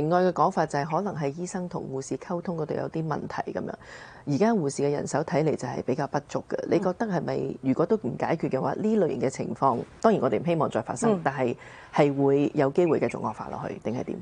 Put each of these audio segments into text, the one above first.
另外嘅講法就係可能係醫生同護士溝通嗰度有啲問題咁樣。而家護士嘅人手睇嚟就係比較不足嘅。你覺得係咪如果都唔解決嘅話，呢類型嘅情況，當然我哋唔希望再發生，但係會有機會繼續惡化落去，定係點？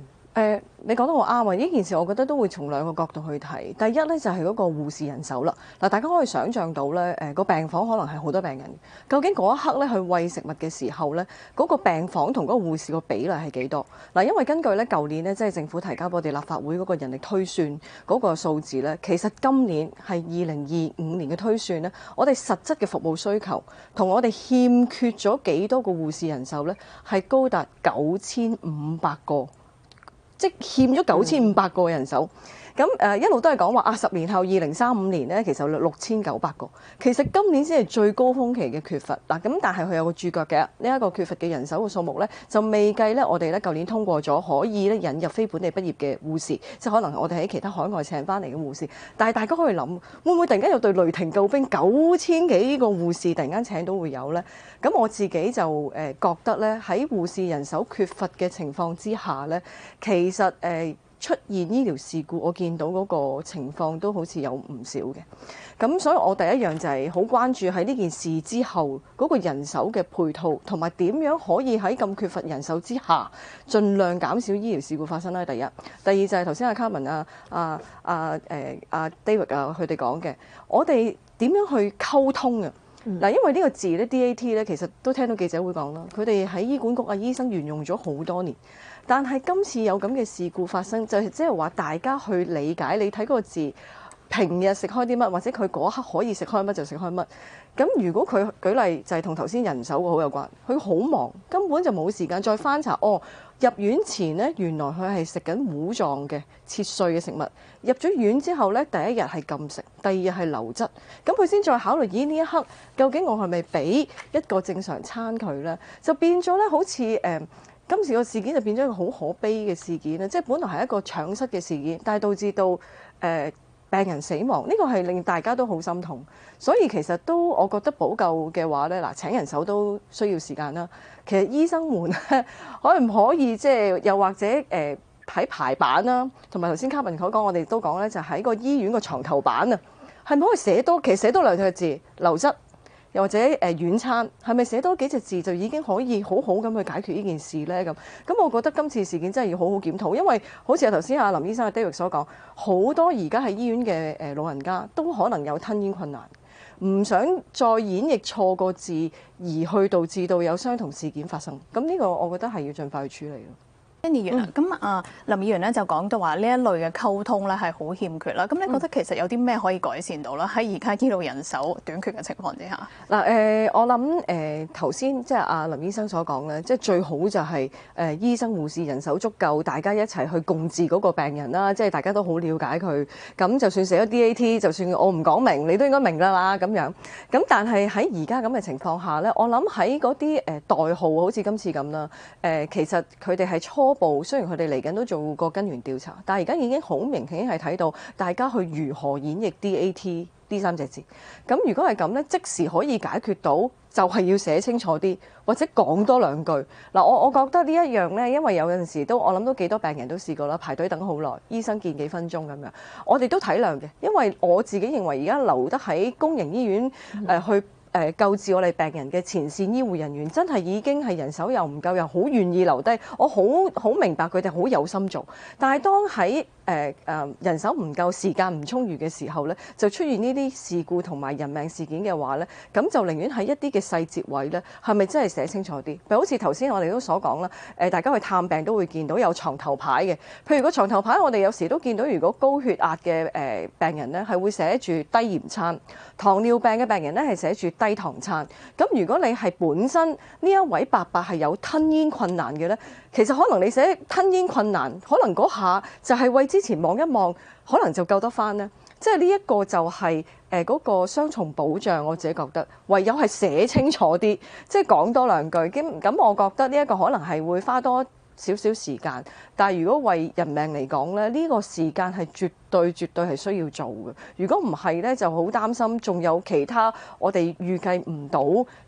你講得好啱啊！呢件事我覺得都會從兩個角度去睇。第一咧就係嗰個護士人手啦。嗱，大家可以想像到咧，個病房可能係好多病人。究竟嗰一刻咧去餵食物嘅時候咧，嗰個病房同嗰個護士個比例係幾多？嗱，因為根據咧舊年咧即係政府提交俾我哋立法會嗰個人力推算嗰個數字咧，其實今年係2025年嘅推算咧，我哋實質嘅服務需求同我哋欠缺咗幾多個護士人手咧，係高達9500個。即欠咗9500個人手，咁一路都係講話10年後2035年咧，其實有6900個。其實今年先係最高峰期嘅缺乏嗱，咁但係佢有個注腳嘅，呢一個缺乏嘅人手嘅數目咧，就未計咧我哋咧舊年通過咗可以咧引入非本地畢業嘅護士，即係可能我哋喺其他海外請翻嚟嘅護士。但係大家可以諗，會唔會突然間有隊雷霆救兵9000幾個護士突然間請到會有咧？咁我自己就覺得咧喺護士人手缺乏嘅情況之下咧，其實出現醫療事故，我見到嗰個情況都好似有唔少嘅。咁所以我第一樣就係好關注喺呢件事之後嗰個人手嘅配套，同埋點樣可以喺咁缺乏人手之下，盡量減少醫療事故發生啦。第一，第二就係頭先阿 Carmen David 啊佢哋講嘅，我哋點樣去溝通啊？嗱，因為呢個字咧 DAT 咧，其實都聽到記者會講啦，佢哋喺醫管局醫生沿用咗好多年。但係今次有咁嘅事故發生，就係即係話大家去理解，你睇嗰個字，平日食開啲乜，或者佢嗰刻可以食開乜就食開乜。咁如果佢舉例就係同頭先人手好有關，佢好忙，根本就冇時間再翻查。入院前呢，原來佢係食緊糊狀嘅切碎嘅食物。入咗院之後呢，第一日係禁食，第二日係流質。咁佢先再考慮，咦呢一刻究竟我係咪俾一個正常餐佢呢？就變咗咧，好似今次個事件就變咗一個好可悲嘅事件咧，即係本來係一個搶失嘅事件，但係導致到病人死亡，呢個係令大家都好心痛。所以其實都我覺得補救嘅話咧，嗱請人手都需要時間啦。其實醫生們可唔可以即係又或者喺排版啦，同埋頭先卡文所講，我哋都講咧，就喺個醫院個床頭板啊，係咪可以寫多兩隻字流質？又或者軟餐係咪寫多幾隻字就已經可以好好咁去解決呢件事呢？咁我覺得今次事件真係要好好檢討，因為好似頭先阿林醫生阿 David 所講，好多而家喺醫院嘅老人家都可能有吞嚥困難，唔想再演繹錯個字而去導致到有相同事件發生。咁呢個我覺得係要盡快去處理咯。議員啊，咁林議員咧就講到話呢一類嘅溝通咧係好欠缺啦。咁你覺得其實有啲咩可以改善到啦？喺而家醫療人手短缺嘅情況之下，嗱我諗頭先即係阿林醫生所講咧，即係最好就係醫生護士人手足夠，大家一齊去共治嗰個病人啦。即係大家都好了解佢，咁就算寫咗 DAT， 就算我唔講明，你都應該明㗎啦咁樣。咁但係喺而家咁嘅情況下咧，我諗喺嗰啲代號好似今次咁啦，其實佢哋係初步，雖然佢哋嚟緊都做過根源調查，但係而家已經好明顯係睇到大家去如何演繹 DAT 呢3隻字。咁如果係咁呢，即時可以解決到，就係要寫清楚啲，或者講多兩句。嗱，我覺得呢一樣呢，因為有陣時都我諗都幾多病人都試過啦，排隊等好耐，醫生見幾分鐘咁樣，我哋都體諒嘅，因為我自己認為而家留得喺公營醫院去救治我哋病人嘅前線醫護人員，真係已經係人手又唔夠，又好願意留低。我好明白佢哋好有心做，但係當喺人手唔夠、時間唔充裕嘅時候呢，就出現呢啲事故同埋人命事件嘅話呢，咁就寧願喺一啲嘅細節位呢，係咪真係寫清楚啲？譬如好似頭先我哋都所講啦，大家去探病都會見到有床頭牌嘅。譬如個床頭牌，我哋有時都見到，如果高血壓嘅病人呢，係會寫住低鹽餐；糖尿病嘅病人呢，係寫住低糖餐。咁如果你係本身呢一位伯伯係有吞嚥困難嘅呢，其實可能你寫吞嚥困難，可能嗰下就係為之前望一望，可能就救得翻呢。即係呢一個就係嗰個雙重保障，我自己覺得唯有係寫清楚啲，即係講多兩句。咁我覺得呢一個可能係會花多少少時間，但係如果為人命嚟講咧，呢個時間係絕對係需要做嘅。如果唔係咧，就好擔心仲有其他我哋預計唔到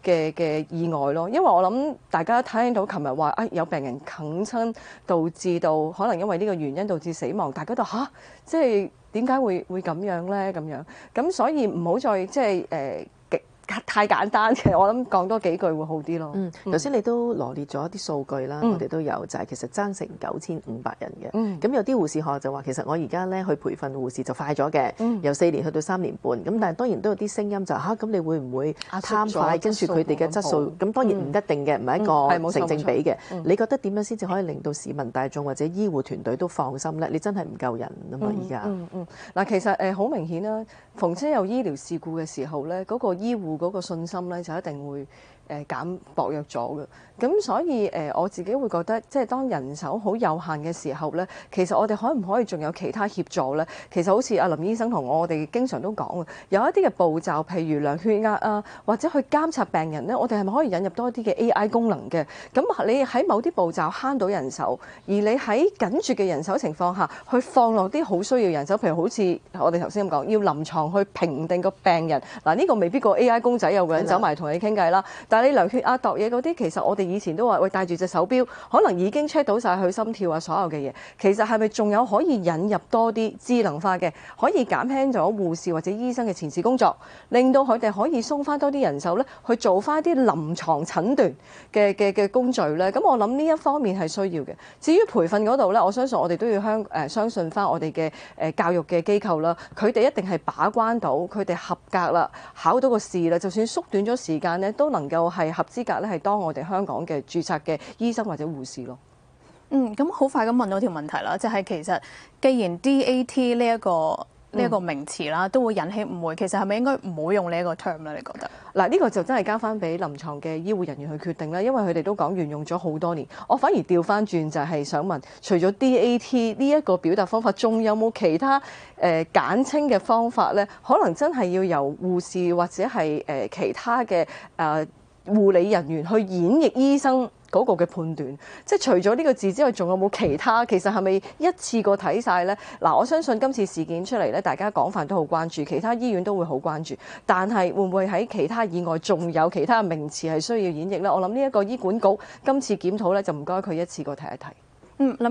嘅意外咯。因為我諗大家聽到琴日話有病人啃親，導致到可能因為呢個原因導致死亡，大家都即係點解會咁樣咧？咁樣咁所以唔好再即係太簡單嘅，我諗講多幾句會好啲咯。頭先你都羅列咗一啲數據啦，我哋都有就係其實爭成9500人嘅。咁有啲護士學就話其實我而家咧去培訓護士就快咗嘅，由4年去到3年半。咁但係當然都有啲聲音就咁你會唔會貪快跟住佢哋嘅質素？咁當然唔一定嘅，唔係一個成正比嘅。你覺得點樣先至可以令到市民大眾或者醫護團隊都放心咧？你真係唔夠人啊嘛而家。嗱，其實好明顯啦，逢親有醫療事故嘅時候咧，嗰個醫護嗰個信心咧就一定會薄弱咗嘅。咁所以我自己會覺得，即係當人手好有限嘅時候咧，其實我哋可唔可以仲有其他協助咧？其實好似阿林醫生同我哋經常都講嘅，有一啲嘅步驟，譬如量血壓啊，或者去監察病人咧，我哋係咪可以引入多啲嘅 AI 功能嘅？咁你喺某啲步驟慳到人手，而你喺緊絀嘅人手情況下，去放落啲好需要人手，譬如好似我哋頭先咁講，要臨床去評定個病人。嗱，呢個未必個 AI 公仔有個人走埋同你傾偈啦，但係你量血壓度嘢嗰啲，其實我哋以前都話喂，戴住隻手錶，可能已經 check 到晒佢心跳啊，所有嘅嘢。其實係咪仲有可以引入多啲智能化嘅，可以減輕咗護士或者醫生嘅前線工作，令到佢哋可以鬆翻多啲人手咧，去做翻啲臨床診斷嘅工序咧。咁我諗呢一方面係需要嘅。至於培訓嗰度咧，我相信我哋都要相信翻我哋嘅教育嘅機構啦，佢哋一定係把關到，佢哋合格啦，考到個試啦，就算縮短咗時間咧，都能夠係合資格咧，係當我哋香港嘅註冊嘅醫生或者護士咯。咁好快咁問到條問題啦，就係其實既然 DAT 呢一個名詞啦，都會引起誤會，其實係咪應該唔好用呢一個 term 咧？你覺得？嗱，呢個就真係交翻俾臨床嘅醫護人員去決定啦，因為佢哋都講沿用咗好多年。我反而調翻轉就係想問，除咗 DAT 呢一個表達方法，仲有冇其他簡稱嘅方法咧？可能真係要由護士或者係其他嘅護理人員去演繹醫生嗰個嘅判斷，即係除咗呢個字之外，仲有冇其他？其實係咪一次過睇晒呢？嗱，我相信今次事件出嚟咧，大家廣泛都好關注，其他醫院都會好關注。但係會唔會喺其他以外，仲有其他嘅名詞係需要演繹呢？我諗呢一個醫管局今次檢討咧，就唔該佢一次過睇一睇。